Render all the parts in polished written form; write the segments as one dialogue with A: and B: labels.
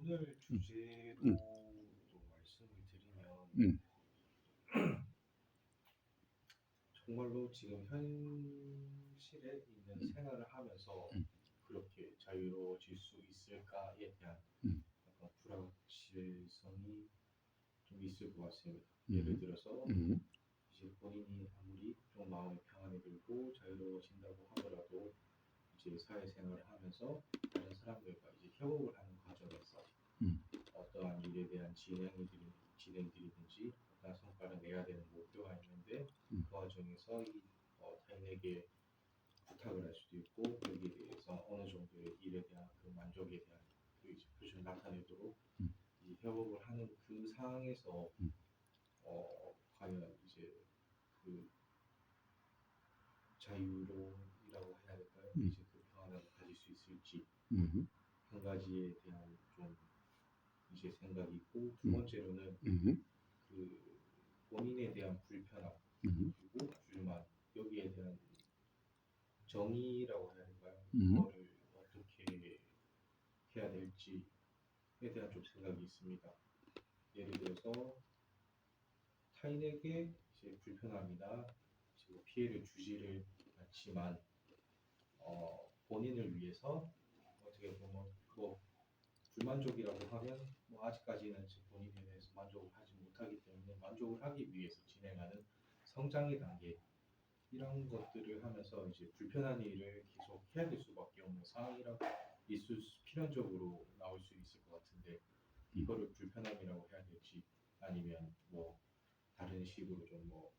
A: 오늘
B: 음,
A: 주제로 또 말씀을 드리면
B: 음,
A: 정말로 지금 현실에 있는
B: 음,
A: 생활을 하면서
B: 음,
A: 그렇게 자유로워질 수 있을까에 대한
B: 음,
A: 약간 불확실성이 좀 있을 것 같습니다. 예를
B: 음,
A: 들어서
B: 음,
A: 이제 본인이 아무리 좀 마음이 평안이 들고 자유로워진다고 하더라도 이제 사회생활을 하면서 다른 사람들과 이제 협업을 하는 과정에서
B: 음,
A: 어떠한 일에 대한 진행들이든지 어떠한 성과를 내야 되는 목표가 있는데
B: 음,
A: 그 과정에서 타인에게 부탁을 할 수도 있고 여기에 대해서 어느 정도의 일에 대한 그 만족에 대한 그 이제 표시를 나타내도록
B: 음,
A: 이제 협업을 하는 그 상황에서
B: 음,
A: 과연 이제 그 자유로움이라고 해야 될까요?
B: 음,
A: 이제 그 평안함을 가질 수 있을지
B: 음,
A: 한 가지에 대한 좀 이제 생각이 있고 두
B: 음,
A: 번째로는
B: 음,
A: 그 본인에 대한 불편함
B: 음,
A: 그리고 불만 여기에 대한 정의라고 해야 될까요?
B: 음,
A: 이거를 어떻게 해야 될지에 대한 좀 생각이 있습니다. 예를 들어서 타인에게 이제 불편함이나 이제 뭐 피해를 주지를 않지만 본인을 위해서 어떻게 보면 뭐 불만족이라고 하면 뭐 아직까지는 이제 본인에 대해서 만족을 하지 못하기 때문에 만족을 하기 위해서 진행하는 성장의 단계 이런 것들을 하면서 이제 불편한 일을 계속 해야 될 수밖에 없는 상황이라 필연적으로 나올 수 있을 것 같은데 이거를 불편함이라고 해야 될지 아니면 뭐 다른 식으로 좀 뭐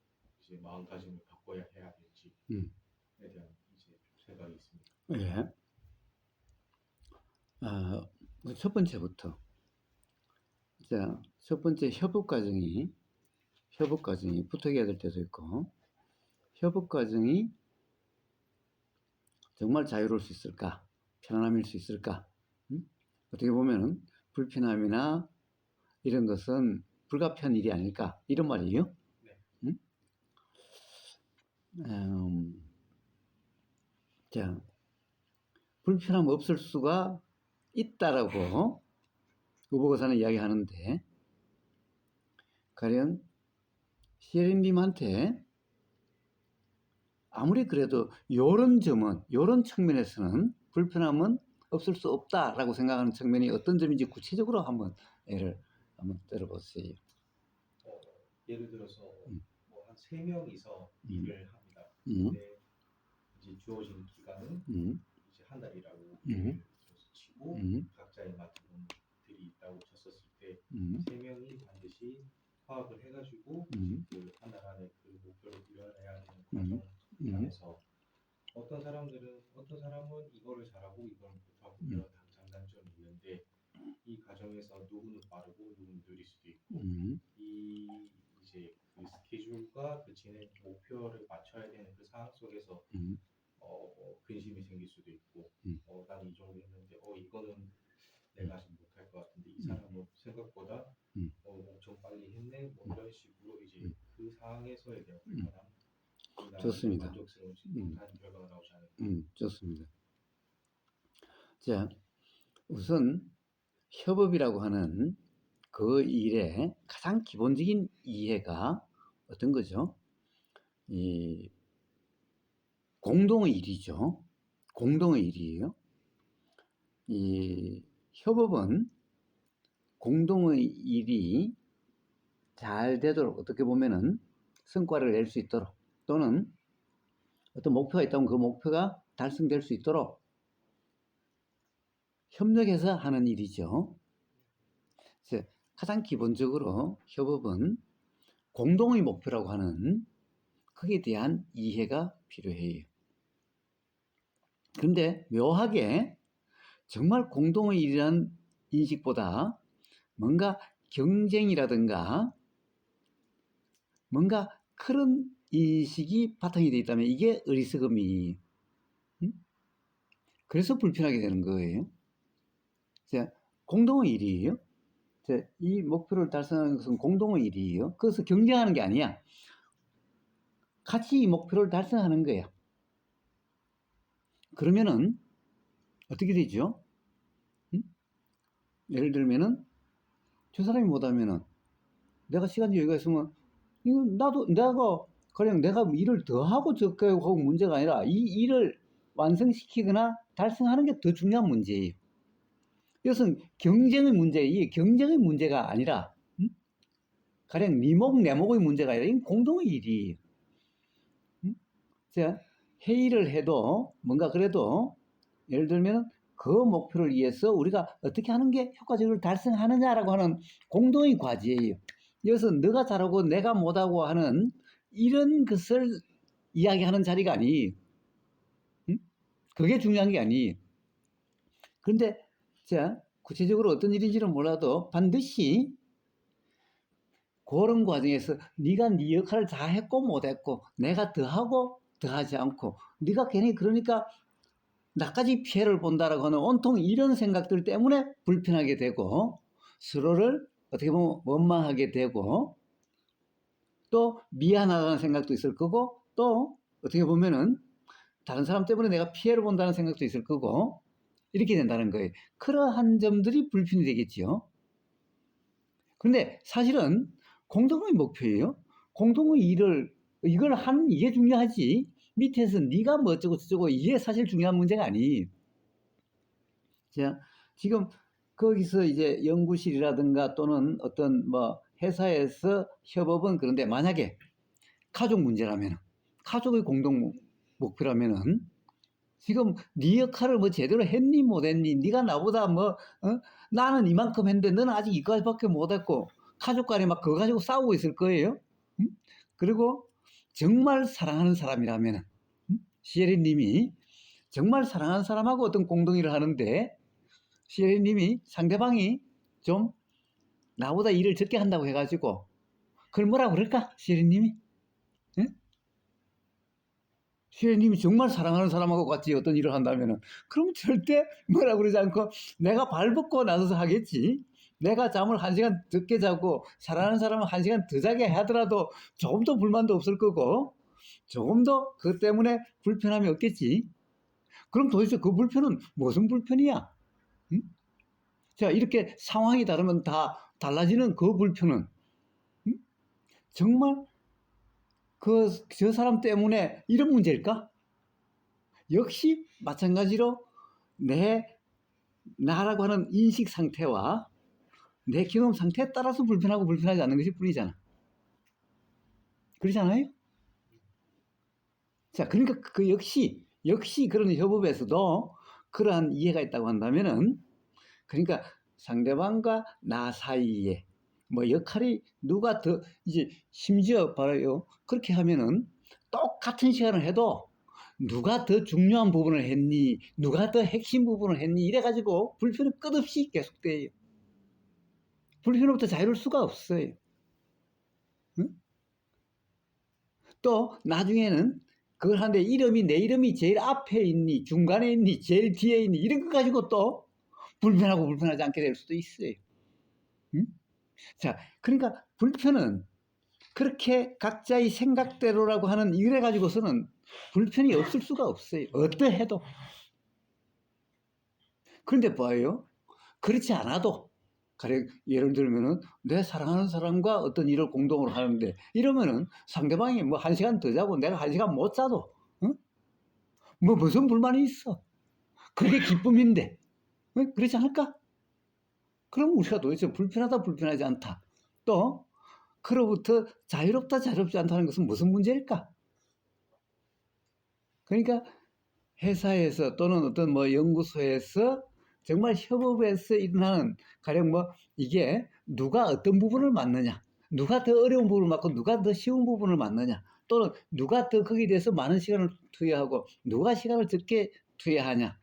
A: 이제 마음가짐을 바꿔야 해야 될지에
B: 음.
A: 대한 이제 좀 생각이 있습니다.
B: 예. 첫 번째부터. 자, 첫 번째 협업 과정이 부탁해야 될 때도 있고, 협업 과정이 정말 자유로울 수 있을까? 편안함일 수 있을까? 어떻게 보면은 불편함이나 이런 것은 불가피한 일이 아닐까? 이런 말이에요.
A: 네,
B: 음? 음, 자, 불편함 없을 수가 있다라고 의보고사는 이야기하는데, 가령 시혜림님한테 아무리 그래도 요런 측면에서는 불편함은 없을 수 없다라고 생각하는 측면이 어떤 점인지 구체적으로 예를 한번 들어보세요.
A: 예를 들어서
B: 음,
A: 뭐 한 세 명이서
B: 음,
A: 일을 합니다.
B: 음,
A: 근데 이제 주어진 기간은
B: 음,
A: 이제 한 달이라고
B: 음,
A: 예를 들어서 치고
B: 음,
A: 각자의 맡은 업무들이 있다고 쳤었을 때
B: 음,
A: 세 명이 반드시 화합을 해가지고 이제
B: 음,
A: 그 한 달 안에 그 목표를 이뤄내야 되는
B: 음,
A: 과정
B: 음,
A: 안에서 어떤 사람은 이거를 잘하고 이걸 못하고
B: 음,
A: 이런 장단점이 있는데 이 과정에서 누구는 빠르고 누구는 느릴 수도 있고
B: 음,
A: 이 이제 그 스케줄과 그 진행 목표를 맞춰야 되는 그 상황 속에서
B: 음,
A: 근심이 생길 수도 있고
B: 음,
A: 난 이 정도 했는데 이거는
B: 음,
A: 내가 아직 못할 것 같은데 이
B: 음,
A: 사람은 생각보다
B: 음,
A: 엄청 빨리 했네 뭐
B: 음,
A: 이런 식으로 이제
B: 음,
A: 그 상황에서에 대한
B: 음.
A: 불편함이나 이런
B: 좋습니다.
A: 만족스러우지
B: 음,
A: 못한 결과가 나오지 않을까.
B: 좋습니다. 자, 우선 협업이라고 하는 그 일의 가장 기본적인 이해가 어떤 거죠? 이 공동의 일이죠. 공동의 일이에요. 이 협업은 공동의 일이 잘 되도록 어떻게 보면은 성과를 낼 수 있도록 또는 어떤 목표가 있다면 그 목표가 달성될 수 있도록 협력해서 하는 일이죠. 그래서 가장 기본적으로 협업은 공동의 목표라고 하는 거기에 대한 이해가 필요해요. 그런데 묘하게 정말 공동의 일이라는 인식보다 뭔가 경쟁이라든가 뭔가 그런 인식이 바탕이 되어 있다면 이게 어리석음이 그래서 불편하게 되는 거예요. 공동의 일이에요. 이 목표를 달성하는 것은 공동의 일이에요. 그래서 경쟁하는 게 아니야. 같이 이 목표를 달성하는 거야. 그러면은 어떻게 되죠? 예를 들면은 저 사람이 못하면은 내가 시간이 여유가 있으면 이거 나도 내가 그냥 내가 일을 더 하고 적게 하고 문제가 아니라 이 일을 완성시키거나 달성하는 게 더 중요한 문제예요. 이것은 경쟁의 문제, 이게 경쟁의 문제가 아니라 가령 네 목 내 목의 문제가 아니라 이건 공동의 일이에요. 자, 회의를 해도 뭔가 그래도 예를 들면 그 목표를 위해서 우리가 어떻게 하는 게 효과적으로 달성하느냐라고 하는 공동의 과제예요. 이것은 너가 잘하고 내가 못하고 하는 이런 것을 이야기하는 자리가 아니에요. 그게 중요한 게 아니에요. 그런데 자, 구체적으로 어떤 일인지는 몰라도 반드시 그런 과정에서 네가 네 역할을 다 했고 못했고 내가 더하고 더하지 않고 네가 괜히 그러니까 나까지 피해를 본다라고 하는 온통 이런 생각들 때문에 불편하게 되고 서로를 어떻게 보면 원망하게 되고 또 미안하다는 생각도 있을 거고 또 어떻게 보면은 다른 사람 때문에 내가 피해를 본다는 생각도 있을 거고 이렇게 된다는 거예요. 그러한 점들이 불편이 되겠지요. 그런데 사실은 공동의 목표예요. 공동의 일을 이걸 하는 이게 중요하지. 밑에서 네가 뭐 어쩌고 저쩌고 이게 사실 중요한 문제가 아니. 자, 지금 거기서 이제 연구실이라든가 또는 어떤 뭐 회사에서 협업은 그런데 만약에 가족 문제라면 가족의 공동 목표라면은 지금 네 역할을 뭐 제대로 했니 못했니 네가 나보다 뭐 나는 이만큼 했는데 너는 아직 이거밖에 못했고 가족 간에 막 그거 가지고 싸우고 있을 거예요. 그리고 정말 사랑하는 사람이라면 시에리님이 정말 사랑하는 사람하고 어떤 공동일을 하는데 시에리님이 상대방이 좀 나보다 일을 적게 한다고 해가지고 그걸 뭐라고 그럴까 시에리님이? 시에리님이 정말 사랑하는 사람하고 같이 어떤 일을 한다면은 그럼 절대 뭐라 그러지 않고 내가 발벗고 나서서 하겠지. 내가 잠을 1시간 늦게 자고 사랑하는 사람은 1시간 더 자게 하더라도 조금 더 불만도 없을 거고 조금 더 그것 때문에 불편함이 없겠지. 그럼 도대체 그 불편은 무슨 불편이야? 응? 자, 이렇게 상황이 다르면 다 달라지는 그 불편은 응? 정말 저 사람 때문에 이런 문제일까? 역시 마찬가지로 나라고 하는 인식 상태와 내 경험 상태에 따라서 불편하고 불편하지 않는 것일 뿐이잖아. 그렇지 않아요? 자, 그러니까 그 역시 그런 협업에서도 그러한 이해가 있다고 한다면은 그러니까 상대방과 나 사이에 뭐 역할이 누가 더 이제 심지어 봐요. 그렇게 하면은 똑같은 시간을 해도 누가 더 중요한 부분을 했니, 누가 더 핵심 부분을 했니 이래가지고 불편은 끝없이 계속돼요. 불편으로부터 자유로울 수가 없어요. 응? 또 나중에는 그걸 하는데 내 이름이 제일 앞에 있니, 중간에 있니, 제일 뒤에 있니 이런 거 가지고 또 불편하고 불편하지 않게 될 수도 있어요. 응? 자, 그러니까 불편은 그렇게 각자의 생각대로라고 하는 이래 가지고서는 불편이 없을 수가 없어요. 어떠해도. 그런데 뭐예요? 그렇지 않아도 가령 예를 들면은 내 사랑하는 사람과 어떤 일을 공동으로 하는데 이러면은 상대방이 뭐 1시간 더 자고 내가 1시간 못 자도 응? 뭐 무슨 불만이 있어? 그게 기쁨인데 그렇지 않을까? 그럼 우리가 도대체 불편하다 불편하지 않다 또 그로부터 자유롭다 자유롭지 않다는 것은 무슨 문제일까? 그러니까 회사에서 또는 어떤 뭐 연구소에서 정말 협업에서 일어나는 가령 뭐 이게 누가 어떤 부분을 맡느냐, 누가 더 어려운 부분을 맡고 누가 더 쉬운 부분을 맡느냐, 또는 누가 더 거기에 대해서 많은 시간을 투여하고 누가 시간을 적게 투여하냐,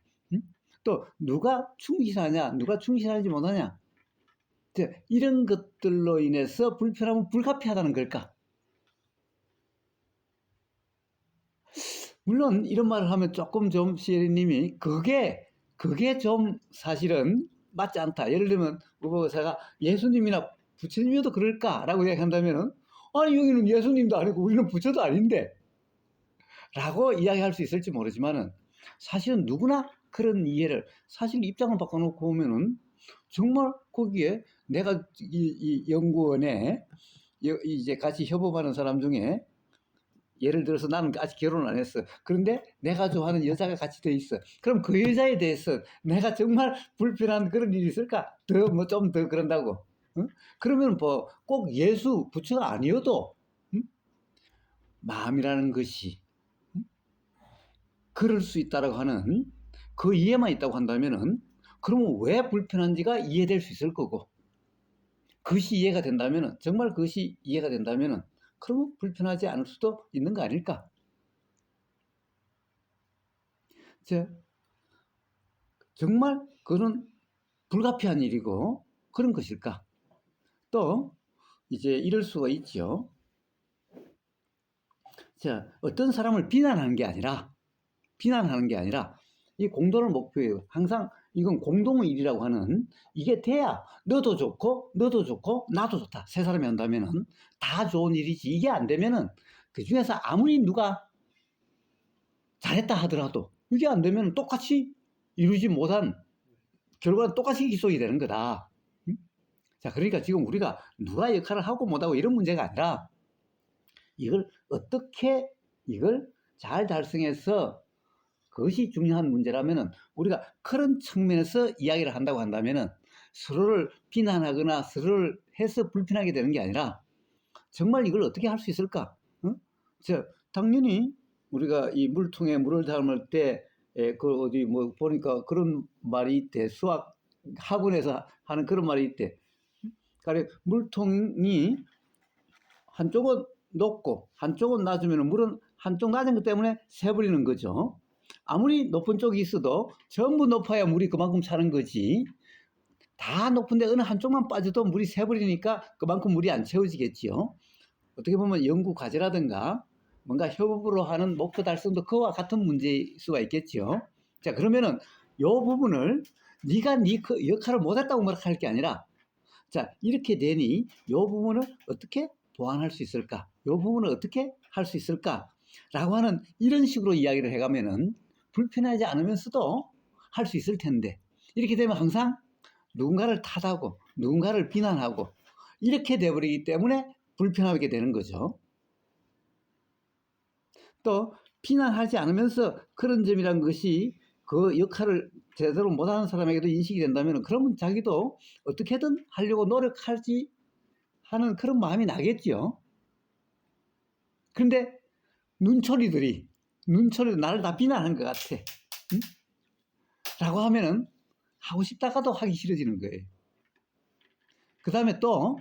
B: 또 누가 충실하냐, 누가 충실하지 못하냐, 이런 것들로 인해서 불편함은 불가피하다는 걸까? 물론 이런 말을 하면 조금 좀 시에리님이 그게 좀 사실은 맞지 않다. 예를 들면 제가 예수님이나 부처님이어도 그럴까라고 이야기한다면은 아니 여기는 예수님도 아니고 우리는 부처도 아닌데 라고 이야기할 수 있을지 모르지만은 사실은 누구나 그런 이해를 사실 입장을 바꿔놓고 보면은 정말 거기에 내가 이 연구원에 이제 같이 협업하는 사람 중에 예를 들어서 나는 아직 결혼을 안 했어. 그런데 내가 좋아하는 여자가 같이 돼 있어. 그럼 그 여자에 대해서 내가 정말 불편한 그런 일이 있을까? 더 뭐 좀 더 그런다고. 응? 그러면 뭐 꼭 예수 부처가 아니어도 응? 마음이라는 것이 응? 그럴 수 있다라고 하는 그 이해만 있다고 한다면은 그러면 왜 불편한지가 이해될 수 있을 거고 그것이 이해가 된다면은 정말 그것이 이해가 된다면은 그러면 불편하지 않을 수도 있는 거 아닐까? 자, 정말 그런 불가피한 일이고 그런 것일까? 또 이제 이럴 수가 있죠. 자, 어떤 사람을 비난하는 게 아니라 이 공동을 목표에 항상 이건 공동의 일이라고 하는 이게 돼야 너도 좋고 나도 좋다. 세 사람이 한다면은 다 좋은 일이지. 이게 안 되면은 그 중에서 아무리 누가 잘했다 하더라도 이게 안 되면 똑같이 이루지 못한 결과는 똑같이 기속이 되는 거다. 자, 그러니까 지금 우리가 누가 역할을 하고 못하고 이런 문제가 아니라 이걸 어떻게 이걸 잘 달성해서 그것이 중요한 문제라면은 우리가 그런 측면에서 이야기를 한다고 한다면은 서로를 비난하거나 서로를 해서 불편하게 되는 게 아니라 정말 이걸 어떻게 할 수 있을까? 어? 저 당연히 우리가 이 물통에 물을 담을 때 그 어디 뭐 보니까 그런 말이 있대. 수학 학원에서 하는 그런 말이 있대. 그러니까 물통이 한쪽은 높고 한쪽은 낮으면 물은 한쪽 낮은 것 때문에 새버리는 거죠. 아무리 높은 쪽이 있어도 전부 높아야 물이 그만큼 차는 거지. 다 높은데 어느 한쪽만 빠져도 물이 새버리니까 그만큼 물이 안 채워지겠지요. 어떻게 보면 연구 과제라든가 뭔가 협업으로 하는 목표 달성도 그와 같은 문제일 수가 있겠죠. 자, 그러면은 요 부분을 네가 네 역할을 못했다고 할 게 아니라 자, 이렇게 되니 요 부분을 어떻게 보완할 수 있을까? 요 부분을 어떻게 할 수 있을까? 라고 하는 이런 식으로 이야기를 해가면은 불편하지 않으면서도 할 수 있을 텐데 이렇게 되면 항상 누군가를 탓하고 누군가를 비난하고 이렇게 돼버리기 때문에 불편하게 되는 거죠. 또 비난하지 않으면서 그런 점이란 것이 그 역할을 제대로 못하는 사람에게도 인식이 된다면 그러면 자기도 어떻게든 하려고 노력하지 하는 그런 마음이 나겠죠. 그런데 눈초리들이 나를 다 비난하는 것 같아. 응? 라고 하면은 하고 싶다가도 하기 싫어지는 거예요. 그 다음에 또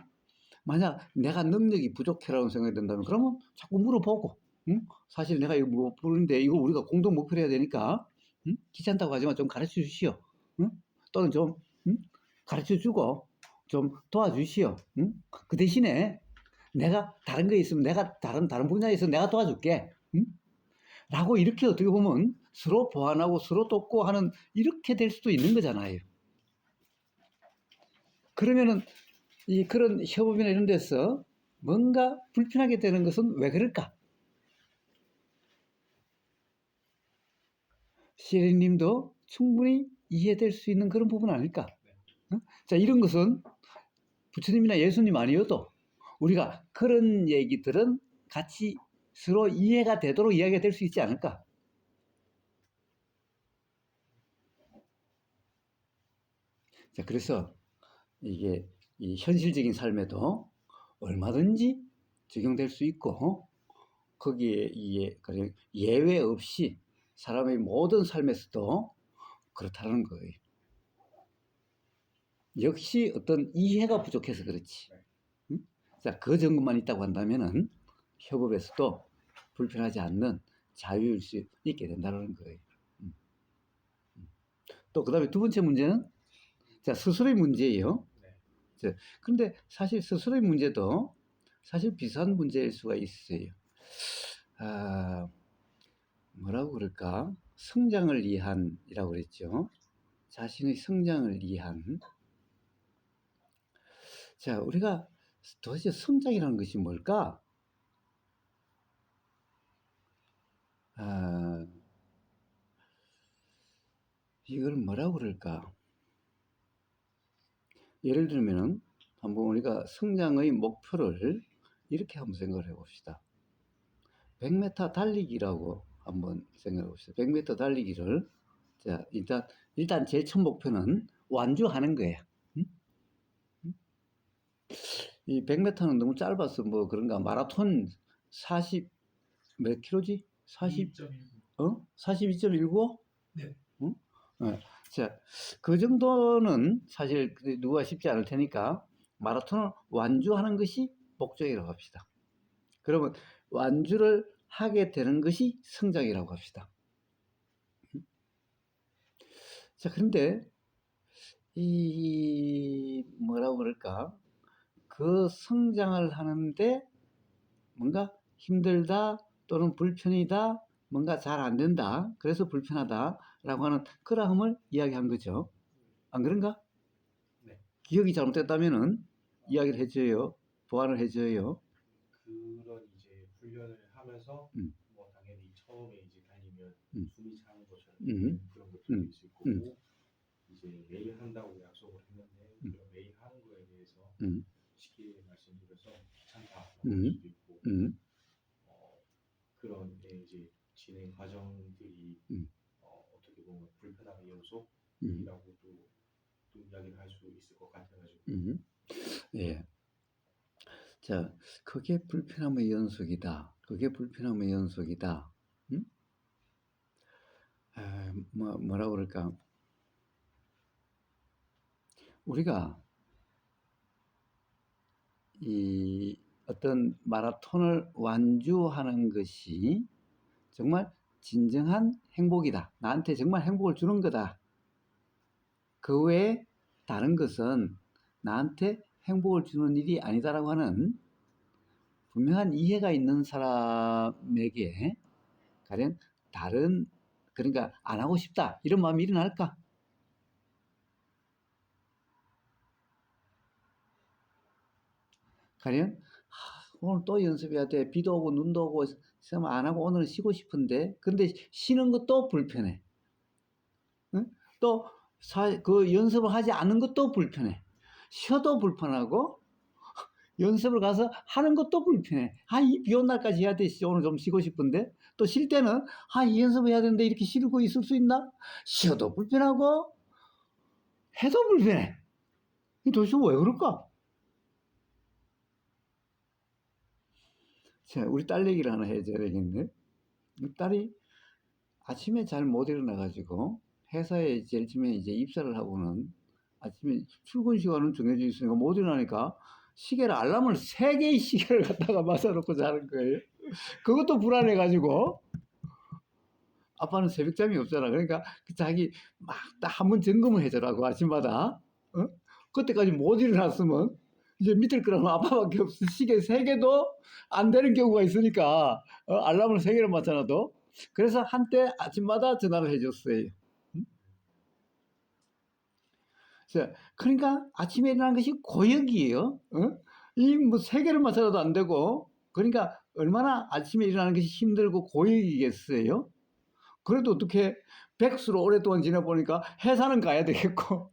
B: 만약 내가 능력이 부족해라고 생각이 든다면 그러면 자꾸 물어보고 응? 사실 내가 이거 뭐 부르는데 이거 우리가 공동 목표로 해야 되니까 응? 귀찮다고 하지만 좀 가르쳐 주시오. 응? 또는 좀 응? 가르쳐 주고 좀 도와주시오. 응? 그 대신에 내가 다른 거 있으면 내가 다른 분야에 있으면 내가 도와줄게. 응? 라고 이렇게 어떻게 보면 서로 보완하고 서로 돕고 하는 이렇게 될 수도 있는 거잖아요. 그러면은 이 그런 협업이나 이런 데서 뭔가 불편하게 되는 것은 왜 그럴까? 시애리님도 충분히 이해될 수 있는 그런 부분 아닐까? 어? 자, 이런 것은 부처님이나 예수님 아니어도 우리가 그런 얘기들은 같이 서로 이해가 되도록 이야기가 될 수 있지 않을까? 자, 그래서 이게 이 현실적인 삶에도 얼마든지 적용될 수 있고 거기에 예외 없이 사람의 모든 삶에서도 그렇다는 거예요. 역시 어떤 이해가 부족해서 그렇지. 응? 자, 그 점만 있다고 한다면은 협업에서도 불편하지 않는 자유일 수 있게 된다는 거예요. 또 그다음에 두 번째 문제는 자, 스스로의 문제예요. 자, 그런데 사실 스스로의 문제도 사실 비슷한 문제일 수가 있어요. 아, 뭐라고 그럴까? 성장을 위한이라고 그랬죠. 자신의 성장을 위한. 자, 우리가 도대체 성장이라는 것이 뭘까? 아, 이걸 뭐라고 그럴까? 예를 들면은 한번 우리가 성장의 목표를 이렇게 한번 생각을 해봅시다. 100m 달리기라고 한번 생각해 봅시다. 100m 달리기를 자 일단 제일 첫 목표는 완주하는 거예요. 응? 이 100m는 너무 짧아서 뭐 그런가 마라톤 40 몇 킬로지? 42.19?
C: 네.
B: 응? 자, 그 정도는 사실 누가 쉽지 않을 테니까 마라톤을 완주하는 것이 목적이라고 합시다. 그러면 완주를 하게 되는 것이 성장이라고 합시다. 자, 그런데 이 뭐라고 그럴까? 그 성장을 하는데 뭔가 힘들다 또는 불편이다, 뭔가 잘 안 된다, 그래서 불편하다라고 하는 그러함을 이야기한 거죠. 안 그런가?
A: 네.
B: 기억이 잘못됐다면은 이야기를 해줘요. 보완을 해줘요.
A: 그런 이제 훈련을 하면서 뭐 당연히 처음에 이제 달리면 숨이 차는 것처럼 그런 것들도 있을 거고 이제 매일 한다고 약속을 했는데 그런 매일 하는 거에 대해서 쉽게 말씀드려서 귀찮다라고 할 수도 있고 그런 이제 진행 과정들이 어떻게 보면 불편함의 연속이라고도 또 이야기를 할 수 있을 것 같아가지고
B: 예. 자, 그게 불편함의 연속이다. 그게 불편함의 연속이다. 뭐라고 그럴까? 우리가 이 어떤 마라톤을 완주하는 것이 정말 진정한 행복이다. 나한테 정말 행복을 주는 거다. 그 외에 다른 것은 나한테 행복을 주는 일이 아니다라고 하는 분명한 이해가 있는 사람에게 가령 다른 그러니까 안 하고 싶다 이런 마음이 일어날까? 가령 오늘 또 연습해야 돼. 비도 오고 눈도 오고 시험 안 하고 오늘은 쉬고 싶은데 근데 쉬는 것도 불편해. 응? 또 그 연습을 하지 않는 것도 불편해. 쉬어도 불편하고 연습을 가서 하는 것도 불편해. 이 비 온 날까지 해야 돼. 오늘 좀 쉬고 싶은데 또 쉴 때는 이 연습해야 되는데 이렇게 쉬고 있을 수 있나? 쉬어도 불편하고 해도 불편해. 도대체 왜 그럴까? 자, 우리 딸 얘기를 하나 해줘야 되겠네. 딸이 아침에 잘 못 일어나가지고 회사에 제일 처음에 이제 입사를 하고는 아침에 출근 시간은 정해져 있으니까 못 일어나니까 시계를 알람을 3개의 시계를 갖다가 맞춰놓고 자는 거예요. 그것도 불안해가지고 아빠는 새벽잠이 없잖아. 그러니까 자기 막 한 번 점검을 해주라고 아침마다. 그때까지 못 일어났으면 이제 믿을 거라면 아빠밖에 없어. 시계 3개도 안 되는 경우가 있으니까 알람을 3개를 맞춰놔도. 그래서 한때 아침마다 전화를 해줬어요. 자, 그러니까 아침에 일어나는 것이 고역이에요. 이 뭐 3개를 맞춰도 안 되고, 그러니까 얼마나 아침에 일어나는 것이 힘들고 고역이겠어요. 그래도 어떻게 백수로 오랫동안 지내보니까 회사는 가야 되겠고,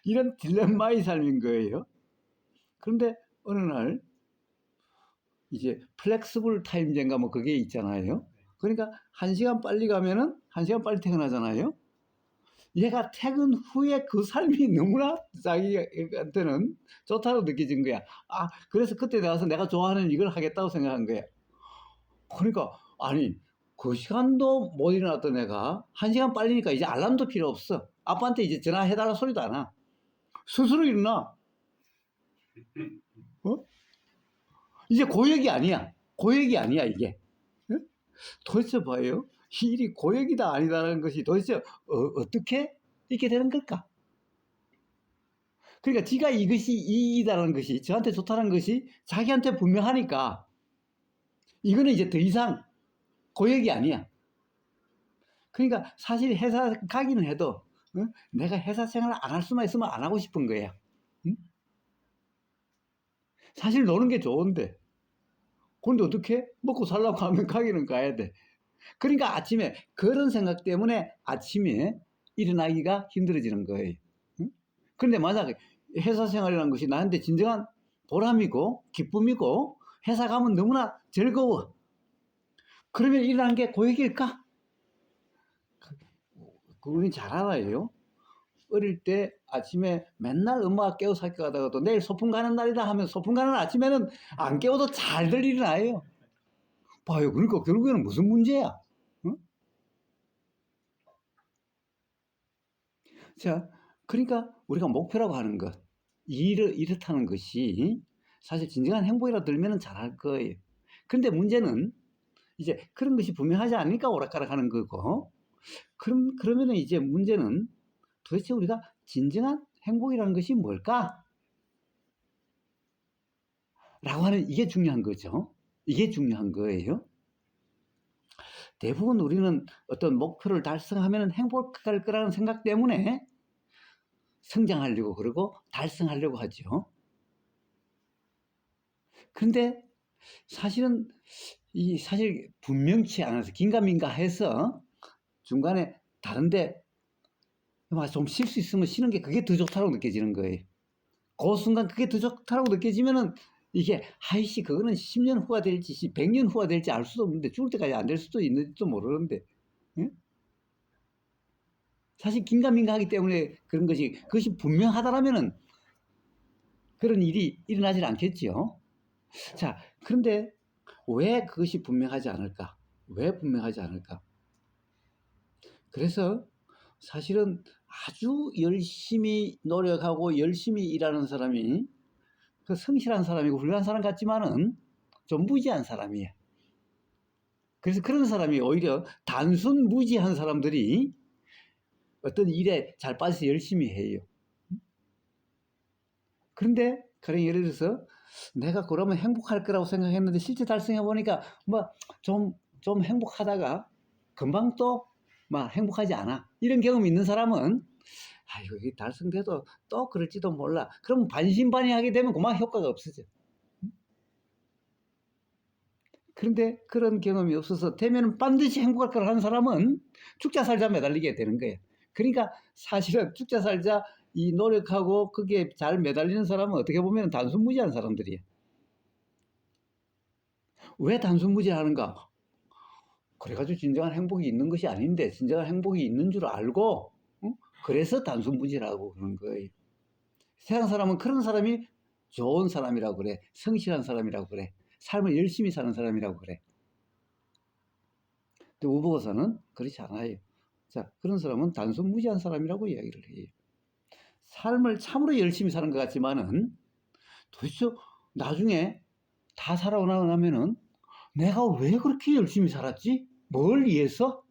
B: 이런 딜레마의 삶인 거예요. 그런데 어느 날 이제 플렉스블 타임제인가 뭐 그게 있잖아요. 그러니까 1시간 빨리 가면은 1시간 빨리 퇴근하잖아요. 얘가 퇴근 후에 그 삶이 너무나 자기한테는 좋다고 느껴진 거야. 그래서 그때 나가서 내가 좋아하는 이걸 하겠다고 생각한 거야. 그러니까 아니 그 시간도 못 일어났던 애가 1시간 빨리니까 이제 알람도 필요 없어. 아빠한테 이제 전화해달라 소리도 안 하. 스스로 일어나. 이제 고역이 아니야. 고역이 아니야 이게. 도대체 봐요. 이 일이 고역이다 아니다라는 것이 도대체 어떻게 이렇게 되는 걸까? 그러니까 지가 이것이 이익이다라는 것이 저한테 좋다는 것이 자기한테 분명하니까 이거는 이제 더 이상 고역이 아니야. 그러니까 사실 회사 가기는 해도 내가 회사 생활을 안 할 수만 있으면 안 하고 싶은 거야. 사실 노는 게 좋은데 그런데 어떻게 먹고 살려고 하면 가기는 가야 돼. 그러니까 아침에 그런 생각 때문에 아침에 일어나기가 힘들어지는 거예요. 그런데 만약에 회사 생활이라는 것이 나한테 진정한 보람이고 기쁨이고 회사 가면 너무나 즐거워. 그러면 일어나는 게 고역일까? 우린 잘 알아요. 어릴 때 아침에 맨날 엄마가 깨워서 학교 가다가도 내일 소풍 가는 날이다 하면 소풍 가는 아침에는 안 깨워도 잘들 일어나요. 봐요. 그러니까 결국에는 무슨 문제야? 응? 자, 그러니까 우리가 목표라고 하는 것, 이렇다는 것이 사실 진정한 행복이라 들면은 잘할 거예요. 그런데 문제는 이제 그런 것이 분명하지 않으니까 오락가락하는 거고, 그러면은 이제 문제는 도대체 우리가 진정한 행복이라는 것이 뭘까? 라고 하는 이게 중요한 거죠. 이게 중요한 거예요. 대부분 우리는 어떤 목표를 달성하면 행복할 거라는 생각 때문에 성장하려고 그러고 달성하려고 하죠. 그런데 사실은 사실 분명치 않아서 긴가민가해서 중간에 다른데 좀 쉴 수 있으면 쉬는 게 그게 더 좋다고 느껴지는 거예요. 그 순간 그게 더 좋다고 느껴지면은 이게 아이씨 그거는 10년 후가 될지 100년 후가 될지 알 수도 없는데 죽을 때까지 안 될 수도 있는지도 모르는데 응? 사실 긴가민가하기 때문에 그런 것이 그것이 분명하다라면은 그런 일이 일어나질 않겠지요. 자, 그런데 왜 그것이 분명하지 않을까? 왜 분명하지 않을까? 그래서 사실은 아주 열심히 노력하고 열심히 일하는 사람이 그 성실한 사람이고 훌륭한 사람 같지만은 좀 무지한 사람이에요. 그래서 그런 사람이 오히려 단순 무지한 사람들이 어떤 일에 잘 빠져서 열심히 해요. 그런데 가령 예를 들어서 내가 그러면 행복할 거라고 생각했는데 실제 달성해 보니까 뭐 좀 행복하다가 금방 또 막 행복하지 않아. 이런 경험이 있는 사람은 아이고 이게 달성돼도 또 그럴지도 몰라. 그럼 반신반의하게 되면 그만 효과가 없어져. 그런데 그런 경험이 없어서 되면 반드시 행복할 거라 하는 사람은 죽자 살자 매달리게 되는 거예요. 그러니까 사실은 죽자 살자 이 노력하고 그게 잘 매달리는 사람은 어떻게 보면 단순무지한 사람들이에요. 왜 단순무지하는가? 그래가지고 진정한 행복이 있는 것이 아닌데 진정한 행복이 있는 줄 알고 그래서 단순무지라고 그러는 거예요. 세상 사람은 그런 사람이 좋은 사람이라고 그래. 성실한 사람이라고 그래. 삶을 열심히 사는 사람이라고 그래. 근데 우보고사는 그렇지 않아요. 자, 그런 사람은 단순 무지한 사람이라고 이야기를 해요. 삶을 참으로 열심히 사는 것 같지만은 도대체 나중에 다 살아오고 나면은 내가 왜 그렇게 열심히 살았지? 뭘 위해서?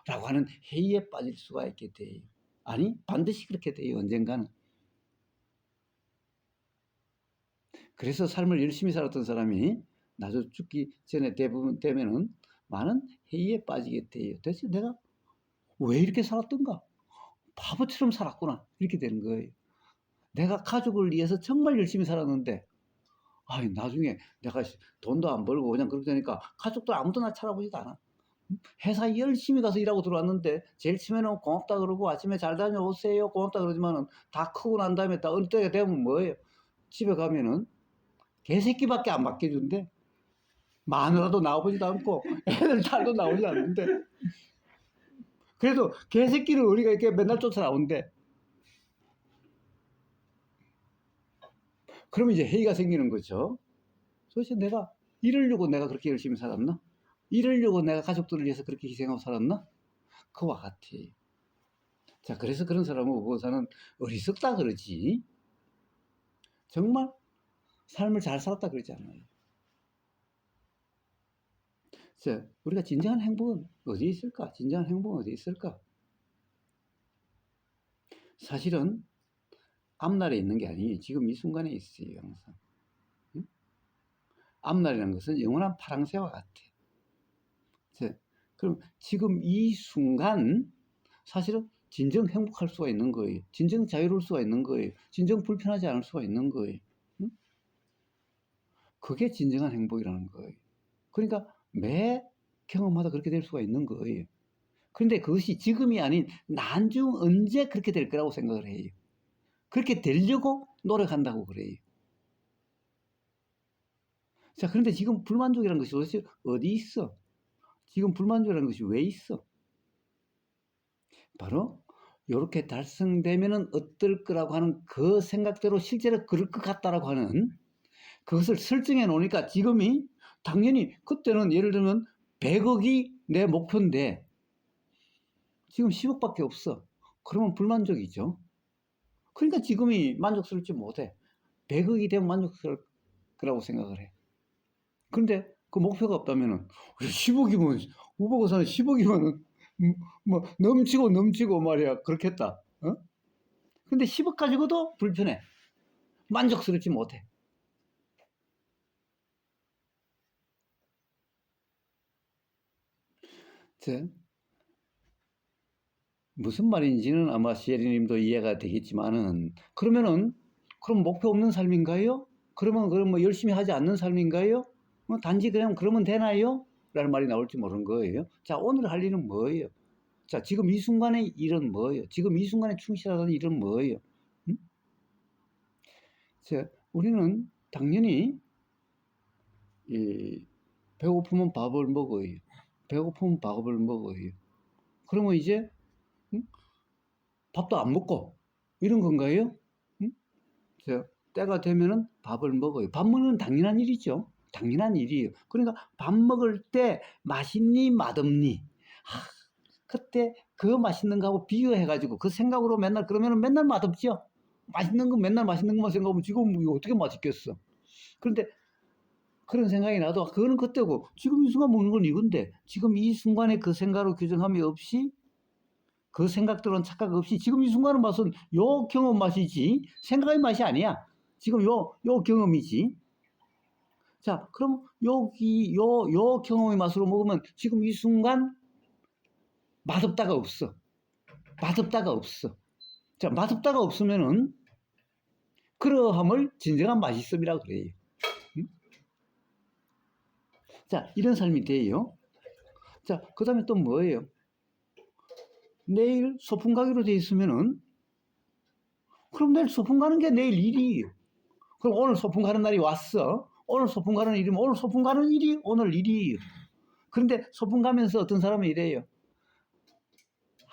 B: 라고 하는 회의에 빠질 수가 있게 돼요. 아니, 반드시 그렇게 돼요, 언젠가는. 그래서 삶을 열심히 살았던 사람이 나중 죽기 전에 대부분 되면은 많은 회의에 빠지게 돼요. 대체 내가 왜 이렇게 살았던가? 바보처럼 살았구나. 이렇게 되는 거예요. 내가 가족을 위해서 정말 열심히 살았는데, 아이, 나중에 내가 돈도 안 벌고 그냥 그렇게 되니까 가족들 아무도 나 찾아보지도 않아. 회사 열심히 가서 일하고 들어왔는데, 제일 처음에는 고맙다 그러고, 아침에 잘 다녀오세요. 고맙다 그러지만은 다 크고 난 다음에 딱 어느 때가 되면 뭐예요? 집에 가면은 개새끼밖에 안 맡겨준대. 마누라도 나오지도 않고, 애들 딸도 나오지 않는데. 그래도 개새끼를 우리가 이렇게 맨날 쫓아나온대. 그러면 이제 회의가 생기는 거죠. 도대체 내가 이러려고 내가 그렇게 열심히 살았나? 이러려고 내가 가족들을 위해서 그렇게 희생하고 살았나? 그와 같아. 자, 그래서 그런 사람을 보고서는 어리석다 그러지. 정말 삶을 잘 살았다 그러지 않아요. 자, 우리가 진정한 행복은 어디에 있을까? 진정한 행복은 어디에 있을까? 사실은 앞날에 있는 게 아니에요. 지금 이 순간에 있어요, 항상. 응? 앞날이라는 것은 영원한 파랑새와 같아. 자, 그럼 지금 이 순간 사실은 진정 행복할 수가 있는 거예요. 진정 자유로울 수가 있는 거예요. 진정 불편하지 않을 수가 있는 거예요. 응? 그게 진정한 행복이라는 거예요. 그러니까 매 경험마다 그렇게 될 수가 있는 거예요. 그런데 그것이 지금이 아닌 나중 언제 그렇게 될 거라고 생각을 해요. 그렇게 되려고 노력한다고 그래요. 자, 그런데 지금 불만족이라는 것이 도대체 어디 있어? 지금 불만족이라는 것이 왜 있어? 바로 요렇게 달성되면은 어떨 거라고 하는 그 생각대로 실제로 그럴 것 같다라고 하는 그것을 설정해 놓으니까 지금이 당연히 그때는 예를 들면 100억이 내 목표인데 지금 10억밖에 없어. 그러면 불만족이죠. 그러니까 지금이 만족스럽지 못해. 100억이 되면 만족스러울 거라고 생각을 해. 그런데 그 목표가 없다면은 10억이면 후보가 사는 10억이면은 뭐 넘치고 말이야 그렇겠다. 어? 근데 10억 가지고도 불편해. 만족스럽지 못해. 자, 무슨 말인지는 아마 시에리님도 이해가 되겠지만은 그러면은 그럼 목표 없는 삶인가요? 그러면 뭐 열심히 하지 않는 삶인가요? 단지 그냥 그러면 되나요? 라는 말이 나올지 모르는 거예요. 자, 오늘 할 일은 뭐예요? 자, 지금 이 순간의 일은 뭐예요? 지금 이 순간에 충실하는 일은 뭐예요? 음? 자, 우리는 당연히 이 배고프면 밥을 먹어요. 배고프면 밥을 먹어요. 그러면 이제 밥도 안 먹고 이런 건가요? 자, 때가 되면은 밥을 먹어요. 밥 먹는 건 당연한 일이죠. 당연한 일이에요. 그러니까 밥 먹을 때 맛있니 맛없니? 그때 그 맛있는 거하고 비교해가지고 그 생각으로 맨날 그러면은 맨날 맛없죠. 맛있는 거 맨날 맛있는 것만 생각하면 지금 이거 어떻게 맛있겠어? 그런데 그런 생각이 나도 그거는 그때고 지금 이 순간 먹는 건 이건데 지금 이 순간에 그 생각으로 규정함이 없이 그 생각들은 착각 없이 지금 이 순간의 맛은 요 경험 맛이지 생각의 맛이 아니야. 지금 요 경험이지. 자, 그럼 여기 요 경험의 맛으로 먹으면 지금 이 순간 맛없다가 없어. 맛없다가 없어. 자, 맛없다가 없으면은 그러함을 진정한 맛있음이라고 그래요. 응? 자, 이런 삶이 돼요. 자, 그 다음에 또 뭐예요? 내일 소풍 가기로 돼 있으면은 그럼 내일 소풍 가는 게 내일 일이에요. 그럼 오늘 소풍 가는 날이 왔어. 오늘 소풍 가는 일이면 오늘 소풍 가는 일이 오늘 일이에요. 그런데 소풍 가면서 어떤 사람은 이래요.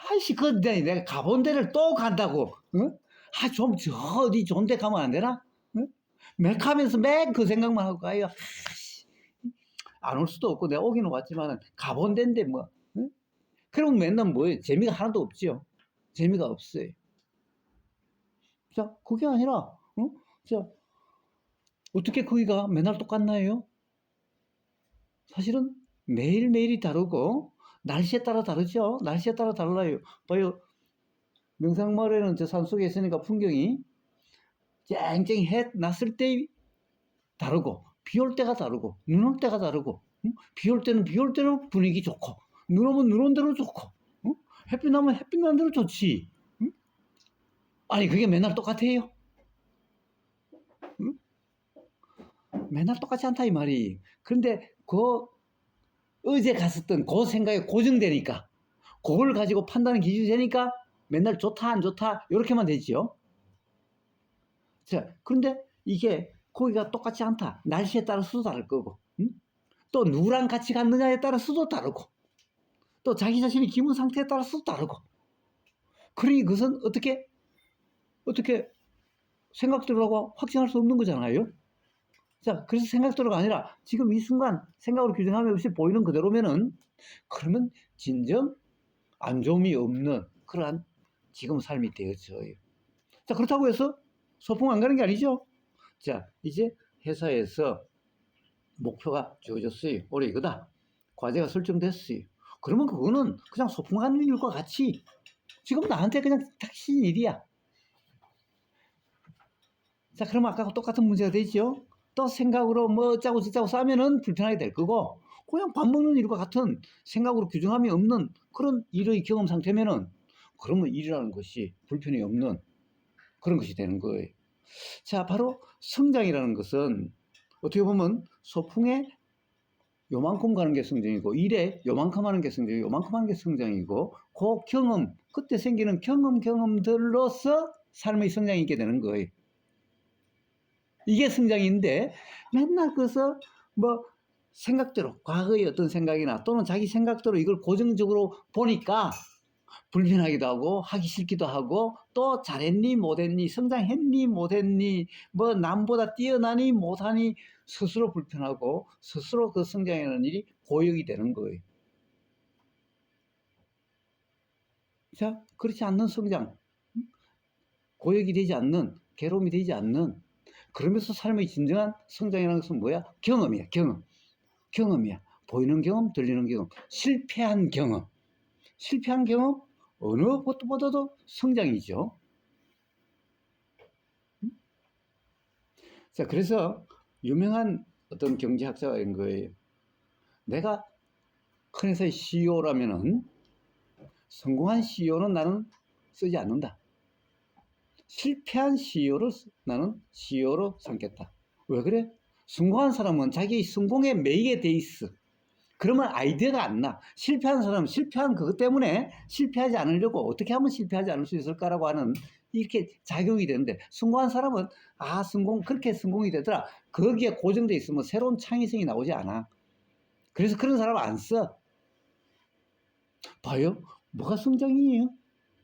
B: 아이씨, 내가 가본 데를 또 간다고. 응? 좀 어디 좋은 데 가면 안 되나? 응? 맥 하면서 매 그 생각만 하고 가요. 안 올 수도 없고 내가 오기는 왔지만 가본 데인데 뭐. 응? 그럼 맨날 뭐예요? 재미가 하나도 없죠. 재미가 없어요. 자, 그게 아니라, 자, 어떻게 거기가 맨날 똑같나요? 사실은 매일매일이 다르고, 날씨에 따라 다르죠? 날씨에 따라 달라요. 봐요. 명상마을에는 저 산속에 있으니까 풍경이 쨍쨍 해 났을 때 다르고, 비 올 때가 다르고, 눈 올 때가 다르고, 비 올 때는 비 올 대로 분위기 좋고, 눈 오면 눈 온 대로 좋고, 햇빛 나면 햇빛 나는 대로 좋지. 아니, 그게 맨날 똑같아요? 맨날 똑같지 않다, 이 말이. 그런데 어제 갔었던 그 생각이 고정되니까, 그걸 가지고 판단의 기준이 되니까 맨날 좋다, 안 좋다, 이렇게만 되지요. 자, 그런데 이게 거기가 똑같지 않다. 날씨에 따라서도 다를 거고, 또 누구랑 같이 갔느냐에 따라서도 다르고, 또 자기 자신의 기분 상태에 따라서도 다르고. 그러니 그것은 어떻게 생각대로라고 확정할 수 없는 거잖아요. 자, 그래서 생각대로가 아니라 지금 이 순간 생각으로 규정함이 없이 보이는 그대로면은 그러면 진정 안 좋음이 없는 그러한 지금 삶이 되어져요. 자, 그렇다고 해서 소풍 안 가는 게 아니죠. 자, 이제 회사에서 목표가 주어졌어요. 올해 이거다. 과제가 설정됐어요. 그러면 그거는 그냥 소풍 가는 일과 같이 지금 나한테 그냥 닥친 일이야. 자, 그러면 아까하고 똑같은 문제가 되죠. 또 생각으로 뭐 어쩌고 저쩌고 싸면은 불편하게 될 거고 그냥 밥 먹는 일과 같은 생각으로 규정함이 없는 그런 일의 경험 상태면은 그러면 일이라는 것이 불편이 없는 그런 것이 되는 거예요. 자, 바로 성장이라는 것은 어떻게 보면 소풍에 요만큼 가는 게 성장이고 일에 요만큼 하는 게 성장이고 요만큼 하는 게 성장이고 그 경험 그때 생기는 경험들로서 삶의 성장이 있게 되는 거예요. 이게 성장인데 맨날 그래서 뭐 생각대로 과거의 어떤 생각이나 또는 자기 생각대로 이걸 고정적으로 보니까 불편하기도 하고 하기 싫기도 하고 또 잘했니 못했니 성장했니 못했니 뭐 남보다 뛰어나니 못하니 스스로 불편하고 스스로 그 성장하는 일이 고역이 되는 거예요. 자, 그렇지 않는 성장, 고역이 되지 않는, 괴로움이 되지 않는, 그러면서 삶의 진정한 성장이라는 것은 뭐야? 경험이야, 경험. 경험이야. 보이는 경험, 들리는 경험, 실패한 경험. 실패한 경험, 어느 것보다도 성장이죠. 자, 그래서 유명한 어떤 경제학자가 이런 거예요. 내가 큰 회사의 CEO라면은 성공한 CEO는 나는 쓰지 않는다. 실패한 CEO를 나는 CEO로 삼겠다. 왜 그래? 성공한 사람은 자기 성공에 매이게 돼 있어. 그러면 아이디어가 안 나. 실패한 사람은 실패한 그것 때문에 실패하지 않으려고 어떻게 하면 실패하지 않을 수 있을까라고 하는 이렇게 작용이 되는데 성공한 사람은 그렇게 성공이 되더라. 거기에 고정돼 있으면 새로운 창의성이 나오지 않아. 그래서 그런 사람 안 써. 봐요. 뭐가 성장이에요?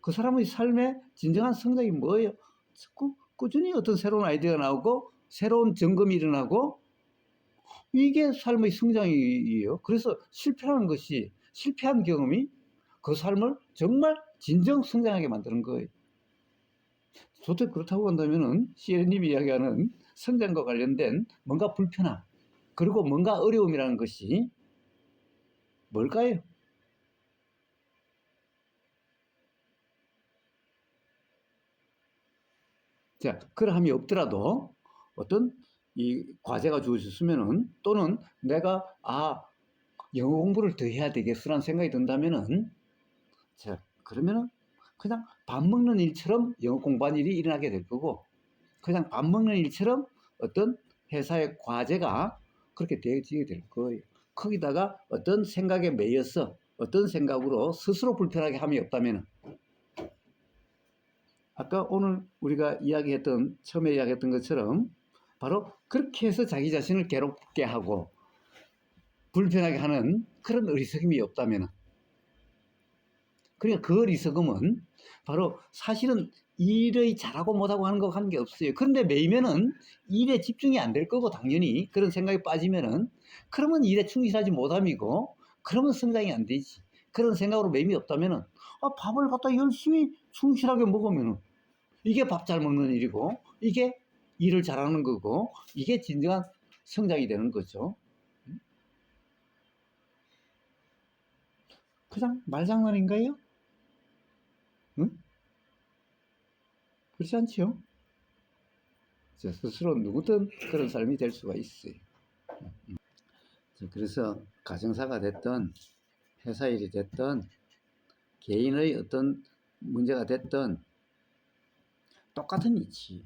B: 그 사람의 삶의 진정한 성장이 뭐예요? 꾸준히 어떤 새로운 아이디어가 나오고 새로운 점검이 일어나고 이게 삶의 성장이에요. 그래서 실패한 경험이 그 삶을 정말 진정 성장하게 만드는 거예요. 도대체 그렇다고 한다면은 시에님이 이야기하는 성장과 관련된 뭔가 불편함 그리고 뭔가 어려움이라는 것이 뭘까요? 자, 그러함이 없더라도 어떤 이 과제가 주어졌으면은 또는 내가 영어 공부를 더 해야 되겠어라는 생각이 든다면은 자, 그러면은 그냥 밥 먹는 일처럼 영어 공부한 일이 일어나게 될 거고 그냥 밥 먹는 일처럼 어떤 회사의 과제가 그렇게 되어지게 될 거예요. 거기다가 어떤 생각에 매여서 어떤 생각으로 스스로 불편하게 함이 없다면 아까 오늘 우리가 처음에 이야기했던 것처럼 바로 그렇게 해서 자기 자신을 괴롭게 하고 불편하게 하는 그런 어리석음이 없다면 그러니까 그 어리석음은 바로 사실은 일의 잘하고 못하고 하는 거 관계없어요. 그런데 매이면은 일에 집중이 안 될 거고 당연히 그런 생각에 빠지면은 그러면 일에 충실하지 못함이고 그러면 성장이 안 되지. 그런 생각으로 매임이 없다면은 밥을 갖다 열심히 충실하게 먹으면은 이게 밥 잘 먹는 일이고 이게 일을 잘하는 거고 이게 진정한 성장이 되는 거죠. 그냥 말장난인가요? 응? 그렇지 않지요? 스스로 누구든 그런 삶이 될 수가 있어요. 그래서 가정사가 됐든 회사 일이 됐든 개인의 어떤 문제가 됐든 똑같은 이치.